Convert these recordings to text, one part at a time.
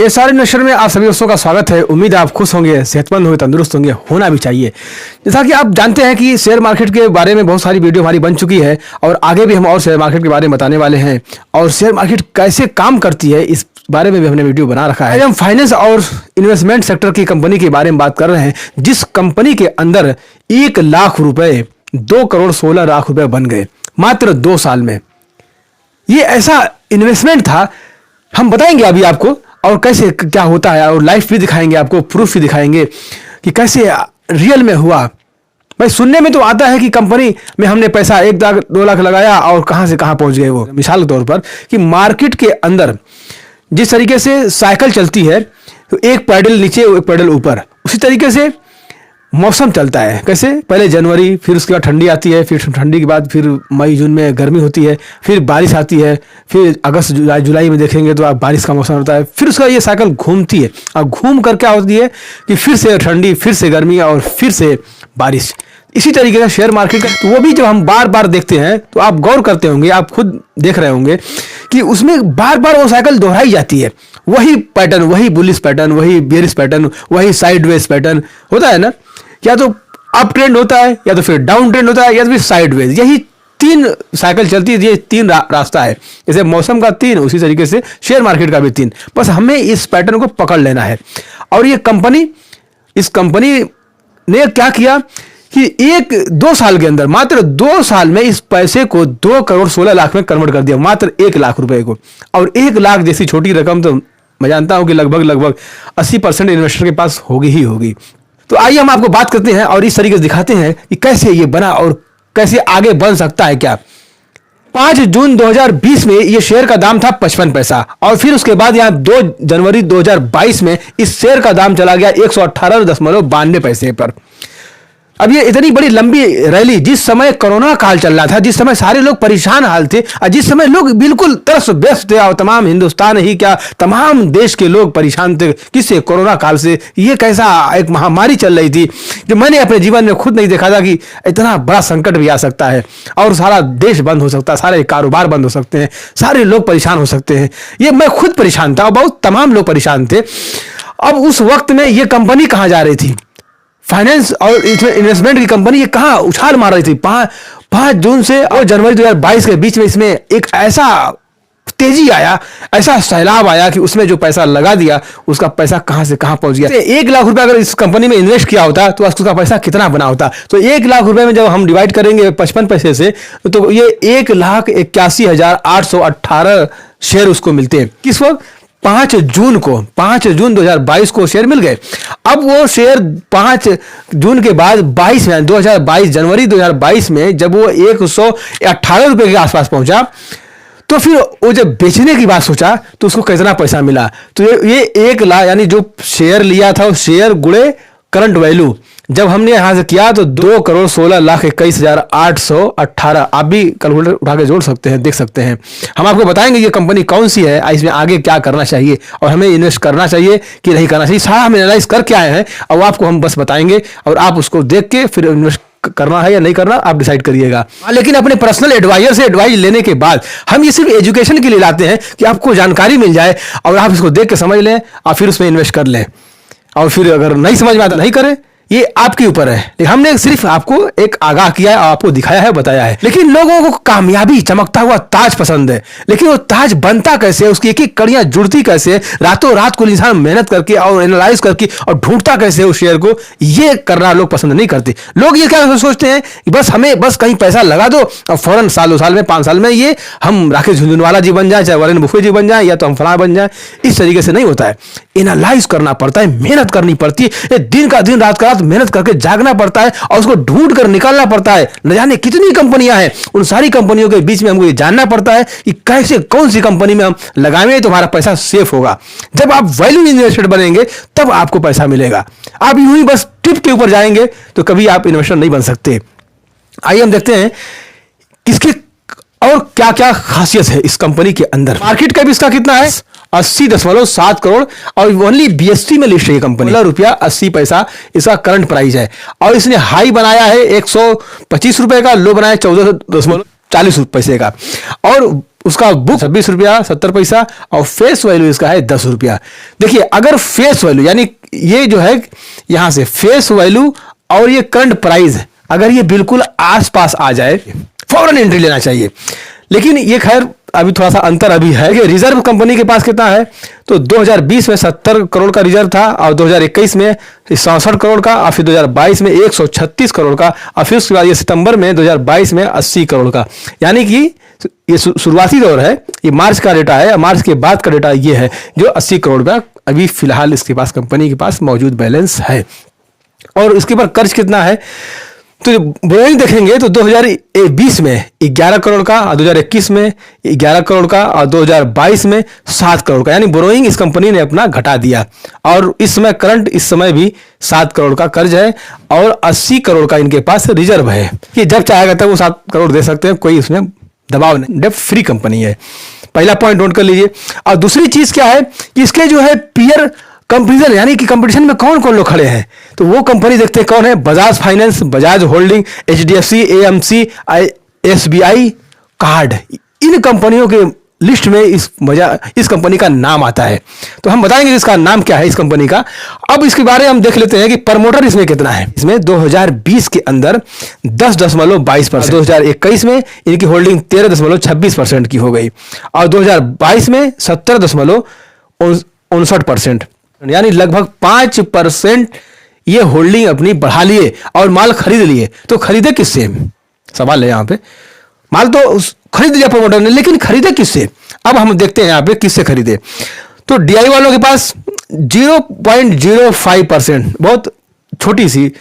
SR investor में आप सभी दोस्तों का स्वागत है। उम्मीद है आप खुश होंगे, सेहतमंद होंगे, तंदुरुस्त होंगे, होना भी चाहिए। जैसा कि आप जानते हैं कि शेयर मार्केट के बारे में बहुत सारी वीडियो हमारी बन चुकी है और आगे भी हम और शेयर मार्केट के बारे में बताने वाले हैं और शेयर मार्केट कैसे काम करती है इस बारे में भी हमने वीडियो बना रखा है। हम फाइनेंस और इन्वेस्टमेंट सेक्टर की कंपनी के बारे में बात कर रहे हैं, जिस कंपनी के अंदर 1 लाख रुपए 2 करोड़ 16 लाख रुपए बन गए मात्र 2 साल में। ये ऐसा इन्वेस्टमेंट था, हम बताएंगे अभी आपको और कैसे क्या होता है और लाइफ भी दिखाएंगे, आपको प्रूफ भी दिखाएंगे कि कैसे रियल में हुआ। भाई सुनने में तो आता है कि कंपनी में हमने पैसा 1 लाख 2 लाख लगाया और कहां से कहां पहुंच गए वो। मिसाल के तौर पर कि मार्केट के अंदर जिस तरीके से साइकिल चलती है तो एक पैडल नीचे एक पैडल ऊपर, उसी तरीके से मौसम चलता है। कैसे पहले जनवरी, फिर उसके बाद ठंडी आती है, फिर ठंडी के बाद फिर मई जून में गर्मी होती है, फिर बारिश आती है, फिर अगस्त जुलाई में देखेंगे तो आप बारिश का मौसम होता है। फिर उसका ये साइकिल घूमती है और घूम कर क्या होती है कि फिर से ठंडी, फिर से गर्मी और फिर से बारिश। इसी तरीके से शेयर मार्केट का तो वो भी जब हम बार बार देखते हैं तो आप गौर करते होंगे, आप खुद देख रहे होंगे कि उसमें बार बार वो साइकिल दोहराई जाती है। वही पैटर्न, वही बुलिश पैटर्न, वही बेरिश पैटर्न, वही साइडवेज पैटर्न होता है ना। या तो अप ट्रेंड होता है, या तो फिर डाउन ट्रेंड होता है, या तो फिर साइडवेज। यही 3 साइकिल चलती है, ये 3 रास्ता है। जैसे मौसम का 3, उसी तरीके से शेयर मार्केट का भी 3। बस हमें इस पैटर्न को पकड़ लेना है। और ये कंपनी, इस कंपनी ने क्या किया कि 1-2 साल के अंदर, मात्र 2 साल में इस पैसे को 2 करोड़ 16 लाख में कन्वर्ट कर दिया, मात्र 1 लाख रुपए को। और 1 लाख जैसी छोटी रकम तो मैं जानता हूं कि लगभग 80% इन्वेस्टर के पास होगी ही होगी। तो आइए हम आपको बात करते हैं और इस तरीके से दिखाते हैं कि कैसे ये बना और कैसे आगे बन सकता है। क्या 5 जून 2020 में ये शेयर का दाम था 55 पैसा और फिर उसके बाद यहां 2 जनवरी 2022 में इस शेयर का दाम चला गया 118.92 पैसे पर। अब ये इतनी बड़ी लंबी रैली, जिस समय कोरोना काल चल रहा था, जिस समय सारे लोग परेशान हाल थे और जिस समय लोग बिल्कुल तरस व्यस्त थे और तमाम हिंदुस्तान ही क्या तमाम देश के लोग परेशान थे किससे, कोरोना काल से। ये कैसा एक महामारी चल रही थी कि मैंने अपने जीवन में खुद नहीं देखा था कि इतना बड़ा संकट भी आ सकता है और सारा देश बंद हो सकता है, सारे कारोबार बंद हो सकते हैं, सारे लोग परेशान हो सकते हैं। ये मैं खुद परेशान था और बहुत तमाम लोग परेशान थे। अब उस वक्त में ये कंपनी कहाँ जा रही थी, फाइनेंस और इन्वेस्टमेंट की कंपनी, ये कहां उछाल मार रही थी। 5 जून से और जनवरी 2022 के बीच में इसमें एक ऐसा तेजी आया, ऐसा सैलाब आया कि उसमें जो पैसा लगा दिया उसका पैसा कहां से कहां पहुंच गया। 1 लाख रुपए अगर इस कंपनी में इन्वेस्ट किया होता तो उसका पैसा कितना बना होता। तो 1 लाख रुपए में जब हम डिवाइड करेंगे 55 पैसे से तो ये 1,81,818 शेयर उसको मिलते हैं। किस वक्त? 5 जून 2022 को शेयर मिल गए। अब वो शेयर 5 जून के बाद 22 में 2022 जनवरी 2022 में जब वो 118 रुपए के आसपास पहुंचा तो फिर वो जब बेचने की बात सोचा तो उसको कितना पैसा मिला। तो ये 1 लाख यानी जो शेयर लिया था वो शेयर गुणे करंट वैल्यू जब हमने यहां से किया तो 2 करोड़ 16 लाख 21,818। आप भी कैलकुलेटर उठा के जोड़ सकते हैं, देख सकते हैं। हम आपको बताएंगे ये कंपनी कौन सी है, इसमें आगे क्या करना चाहिए और हमें इन्वेस्ट करना चाहिए कि नहीं करना चाहिए, सारा हम एनालाइज करके आए हैं और आपको हम बस बताएंगे और आप उसको देख के फिर इन्वेस्ट करना है या नहीं करना आप डिसाइड करिएगा। लेकिन अपने पर्सनल एडवाइजर से एडवाइस लेने के बाद हम ये सिर्फ एजुकेशन के लिए लाते हैं कि आपको जानकारी मिल जाए और आप इसको देख के समझ लें और फिर उसमें इन्वेस्ट कर लें। और फिर अगर नहीं समझ में आता नहीं करें, ये आपके ऊपर है। लेकिन हमने सिर्फ आपको एक आगाह किया है, आपको दिखाया है, बताया है। लेकिन लोगों को कामयाबी, चमकता हुआ ताज पसंद है, लेकिन वो ताज बनता कैसे, उसकी एक एक कड़ियां जुड़ती कैसे, रातों रात को इंसान मेहनत करके और एनालाइज करके और ढूंढता कैसे उस शेयर को, ये करना लोग पसंद नहीं करते। लोग ये क्या सोचते हैं कि बस हमें बस कहीं पैसा लगा दो और फौरन सालों साल में 5 साल में ये हम राकेश झुनझुनवाला जी बन जाए, चाहे वॉरेन बुफे जी बन जाए, या तो हम फलां बन जाए। इस तरीके से नहीं होता है। एनालाइज करना पड़ता है, मेहनत करनी पड़ती है, दिन का दिन रात का रात मेहनत करके जागना पड़ता है और उसको ढूंढ कर निकालना पड़ता है। न जाने कितनी कंपनियां हैं, उन सारी कंपनियों के बीच में हमको ये जानना पड़ता है कि कैसे कौन सी कंपनी में हम लगाएंगे तो हमारा पैसा सेफ होगा। जब आप वैल्यू इन्वेस्टर बनेंगे तब आपको पैसा मिलेगा। आप यूं ही बस टिप के ऊपर जाएंगे तो कभी आप इन्वेस्टर नहीं बन सकते। आइए हम देखते हैं किसके और क्या क्या खासियत है इस कंपनी के अंदर। मार्केट कैप इसका कितना है? 80.7 करोड़ और ओनली BSE में लिस्ट है ये कंपनी। ₹80 इसका करंट प्राइस है और इसने हाई बनाया है 125 रुपए का, लो बनाया 14. 40 पैसे का, और उसका बुक 26 रुपया 70 पैसा, और फेस वैल्यू इसका है 10 रुपया। देखिए अगर फेस वैल्यू यानी ये जो है यहां से फेस वैल्यू और ये करंट प्राइस अगर ये बिल्कुल आसपास आ जाए फौरन एंट्री लेना चाहिए। लेकिन ये खैर अभी थोड़ा सा अंतर अभी है कि रिजर्व कंपनी के पास कितना है, तो 2020 में 70 करोड़ का रिजर्व था, और 2021 में 67 करोड़ का, और फिर 2022 में 136 करोड़ का, और फिर उसके बाद ये सितंबर में 2022 में 80 करोड़ का। यानी कि ये शुरुआती दौर है, ये मार्च का डेटा है, मार्च के बाद का डेटा ये है जो 80 करोड़ का अभी फिलहाल इसके पास कंपनी के पास मौजूद बैलेंस है। और इसके ऊपर कर्ज कितना है, तो बोरोइंग देखेंगे तो 2020 में 11 करोड़ का, और 2021 में 11 करोड़ का, और 2022 में 7 करोड़ का, यानी बोरोइंग इस कंपनी ने अपना घटा दिया। और इस समय करंट इस समय भी 7 करोड़ का कर्ज है, और 80 करोड़ का इनके पास रिजर्व है कि जब चाहेगा तब वो 7 करोड़ दे सकते हैं, कोई उसमें दबाव नहीं, डेब्ट फ्री कंपनी है। पहला पॉइंट नोट कर लीजिए। और दूसरी चीज क्या है कि इसके जो है पीयर कंपैरिजन यानी कि कंपटीशन में कौन कौन लोग खड़े हैं, तो वो कंपनी देखते हैं कौन है, Bajaj finance, Bajaj holding, HDFC, AMC, SBI card, इन कंपनियों के लिस्ट में इस कंपनी का नाम आता है। तो हम बताएंगे इसका नाम क्या है इस कंपनी का। अब इसके बारे में हम देख लेते हैं कि प्रमोटर इसमें कितना है। इसमें 2020 के अंदर 10.22%, 2021 में इनकी होल्डिंग 13.26% की हो गई, और 2022 में 17.59%, यानी लगभग 5% ये होल्डिंग अपनी बढ़ा लिए और माल खरीद लिए। तो खरीदे किससे, सवाल है यहां पे। माल तो खरीद लिया प्रमोटर ने, लेकिन खरीदे किससे, अब हम देखते हैं यहां पे किससे खरीदे। तो डीआई वालों के पास 0.05%, बहुत छोटी सी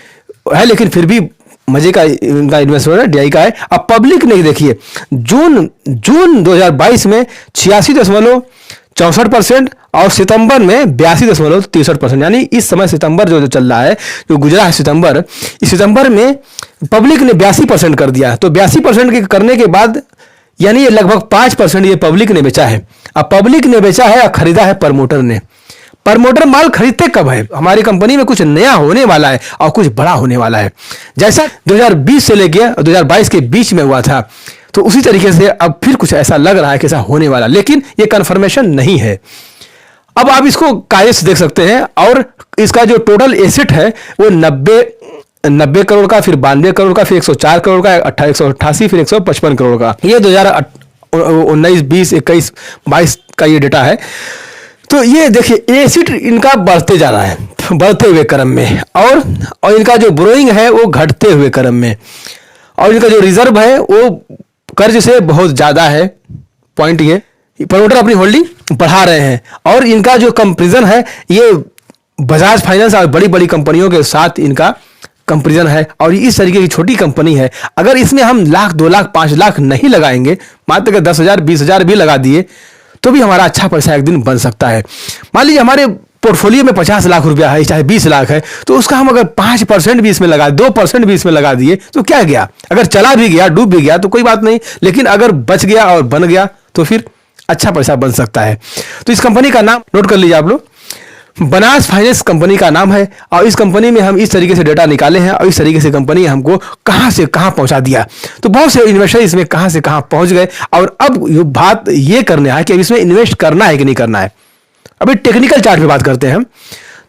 है, लेकिन फिर भी मजे का इनका इन्वेस्टमेंट है, डीआई का है। अब पब्लिक ने देखिए जून 2022 में 86.64%, और सितंबर में 82.63%, यानी इस समय सितंबर जो चल रहा है, जो गुजरा है सितंबर, इस सितंबर में पब्लिक ने 82% कर दिया। तो 82% के करने के बाद यानी ये लगभग 5% ये पब्लिक ने बेचा है। अब पब्लिक ने बेचा है और खरीदा है प्रमोटर ने। प्रमोटर माल खरीदते कब है, हमारी कंपनी में कुछ नया होने वाला है और कुछ बड़ा होने वाला है, जैसा 2020 से लेके 2022 के बीच में हुआ था, तो उसी तरीके से अब फिर कुछ ऐसा लग रहा है कि ऐसा होने वाला, लेकिन ये कंफर्मेशन नहीं है। अब आप इसको कायदे से देख सकते हैं, और इसका जो टोटल एसेट है वो 90 करोड़ का, फिर 92 करोड़ का, फिर 104 करोड़ का, 188, फिर 155 करोड़ का। ये 2019, 20, 21, 22 का ये डेटा है। तो ये देखिए एसेट इनका बढ़ते जा रहा है, बढ़ते हुए क्रम में, और इनका जो बोरोइंग है वो घटते हुए क्रम में, और इनका जो रिजर्व है वो कर्ज से बहुत ज्यादा है। पॉइंट ये प्रमोटर अपनी होल्डिंग बढ़ा रहे हैं, और इनका जो कंपैरिजन है ये बजाज फाइनेंस और बड़ी बड़ी कंपनियों के साथ इनका कंपैरिजन है, और इस तरीके की छोटी कंपनी है। अगर इसमें हम लाख 2 लाख 5 लाख नहीं लगाएंगे, मात्र के 10,000 20,000 भी लगा दिए तो भी हमारा अच्छा पैसा एक दिन बन सकता है। मान लीजिए हमारे पोर्टफोलियो में 50 लाख रुपया है, चाहे 20 लाख है, तो उसका हम अगर 5% भी इसमें लगा, 2% भी इसमें लगा दिए तो क्या गया, अगर चला भी गया, डूब भी गया तो कोई बात नहीं, लेकिन अगर बच गया और बन गया तो फिर अच्छा पैसा बन सकता है। तो इस कंपनी का नाम नोट कर लीजिए आप लोग, बनास फाइनेंस कंपनी का नाम है, और इस कंपनी में हम इस तरीके से डेटा निकाले हैं, और इस तरीके से कंपनी हमको कहां से कहां पहुंचा दिया। तो बहुत से इन्वेस्टर इसमें कहां से कहां पहुंच गए, और अब बात ये करना है कि अब इसमें इन्वेस्ट करना है कि नहीं करना है। अभी टेक्निकल चार्ट पे बात करते हैं हम।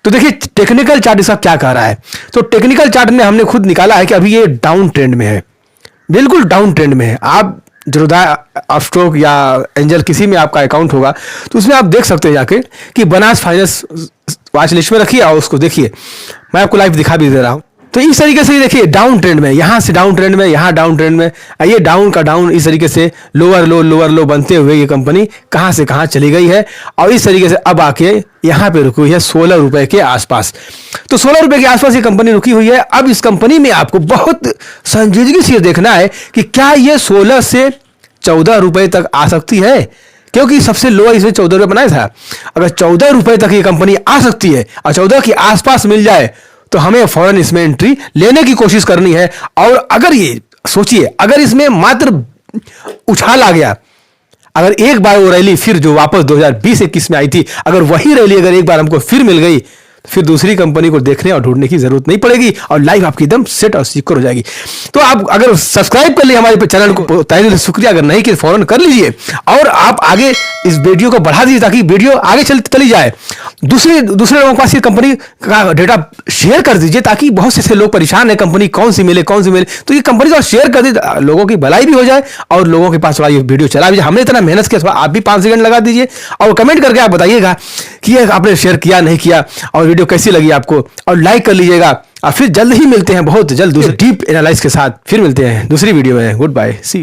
तो देखिए टेक्निकल चार्ट इसका क्या कह रहा है। तो टेक्निकल चार्ट में हमने खुद निकाला है कि अभी ये डाउन ट्रेंड में है, बिल्कुल डाउन ट्रेंड में है। आप जरोधा अपस्टॉक या एंजल किसी में आपका अकाउंट होगा तो उसमें आप देख सकते हैं जाके कि बनास फाइनेंस वॉच लिस्ट में रखिए, और उसको देखिए, मैं आपको लाइव दिखा भी दे रहा हूं। तो इस तरीके से देखिए डाउन ट्रेंड में, यहां से डाउन ट्रेंड में, यहां डाउन ट्रेंड में, ये डाउन का डाउन, इस तरीके से लोअर लो बनते हुए ये कंपनी कहां से कहां चली गई है, और इस तरीके से अब आके यहां पे रुकी हुई है 16 रुपए के आसपास। तो 16 रुपए के आसपास ये कंपनी रुकी हुई है। अब इस कंपनी में आपको बहुत संजीदगी से देखना है कि क्या ये 16 से 14 रुपए तक आ सकती है, क्योंकि सबसे लो इसने 14 रुपए बनाया था। अगर 14 रुपए तक ये कंपनी आ सकती है और 14 के आसपास मिल जाए तो हमें फौरन इसमें एंट्री लेने की कोशिश करनी है। और अगर ये सोचिए, अगर इसमें मात्र उछाल आ गया, अगर एक बार वो रैली फिर जो वापस 2020-21 में आई थी, अगर वही रैली अगर एक बार हमको फिर मिल गई फिर दूसरी कंपनी को देखने और ढूंढने की जरूरत नहीं पड़ेगी और लाइफ आपकी एकदम सेट और सिक्योर हो जाएगी। तो आप अगर सब्सक्राइब कर लिए हमारे चैनल को तहे दिल से शुक्रिया, अगर नहीं कि फौरन कर लीजिए और आप आगे इस वीडियो को बढ़ा दीजिए ताकि वीडियो आगे चली जाए। दूसरे लोगों के पास ये कंपनी का डेटा शेयर कर दीजिए ताकि बहुत से ऐसे लोग परेशान है कंपनी कौन सी मिले, तो ये कंपनी को शेयर कर दीजिए, लोगों की भलाई भी हो जाए और लोगों के पास थोड़ा ये वीडियो चला भी जाए। हमने इतना मेहनत किया, थोड़ा आप भी 5 सेकंड लगा दीजिए और कमेंट करके आप बताइएगा कि आपने शेयर किया नहीं किया और वीडियो कैसी लगी आपको, और लाइक कर लीजिएगा। और फिर जल्द ही मिलते हैं, बहुत जल्द दूसरे डीप एनालाइज के साथ फिर मिलते हैं दूसरी वीडियो में। गुड बाय, सी।